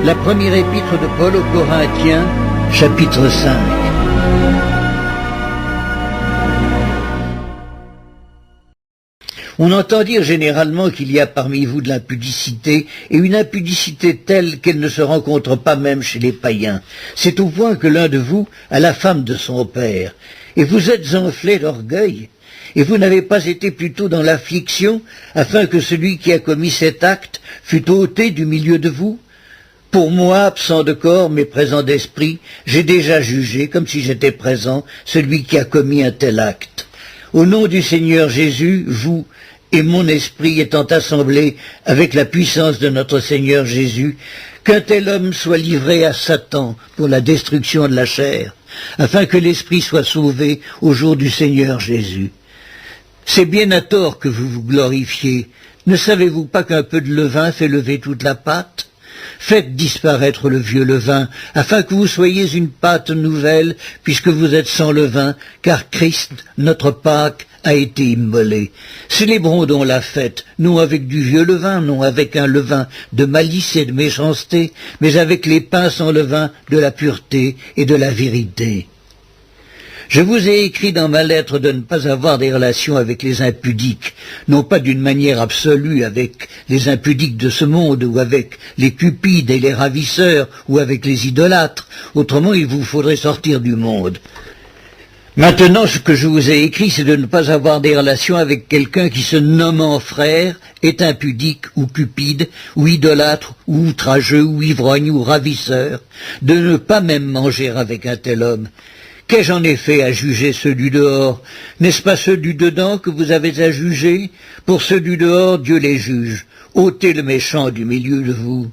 La première épître de Paul aux Corinthiens, chapitre 5. On entend dire généralement qu'il y a parmi vous de l'impudicité, et une impudicité telle qu'elle ne se rencontre pas même chez les païens. C'est au point que l'un de vous a la femme de son père, et vous êtes enflé d'orgueil. Et vous n'avez pas été plutôt dans l'affliction, afin que celui qui a commis cet acte fût ôté du milieu de vous? Pour moi, absent de corps, mais présent d'esprit, j'ai déjà jugé, comme si j'étais présent, celui qui a commis un tel acte. Au nom du Seigneur Jésus, vous et mon esprit étant assemblés avec la puissance de notre Seigneur Jésus, qu'un tel homme soit livré à Satan pour la destruction de la chair, afin que l'esprit soit sauvé au jour du Seigneur Jésus. C'est bien à tort que vous vous glorifiez. Ne savez-vous pas qu'un peu de levain fait lever toute la pâte? Faites disparaître le vieux levain, afin que vous soyez une pâte nouvelle, puisque vous êtes sans levain, car Christ, notre Pâque, a été immolé. Célébrons donc la fête, non avec du vieux levain, non avec un levain de malice et de méchanceté, mais avec les pains sans levain de la pureté et de la vérité. Je vous ai écrit dans ma lettre de ne pas avoir des relations avec les impudiques, non pas d'une manière absolue avec les impudiques de ce monde, ou avec les cupides et les ravisseurs, ou avec les idolâtres, autrement il vous faudrait sortir du monde. Maintenant, ce que je vous ai écrit, c'est de ne pas avoir des relations avec quelqu'un qui, se nommant frère, est impudique ou cupide, ou idolâtre, ou outrageux, ou ivrogne, ou ravisseur, de ne pas même manger avec un tel homme. Qu'ai-je en effet à juger ceux du dehors? N'est-ce pas ceux du dedans que vous avez à juger? Pour ceux du dehors, Dieu les juge. Ôtez le méchant du milieu de vous.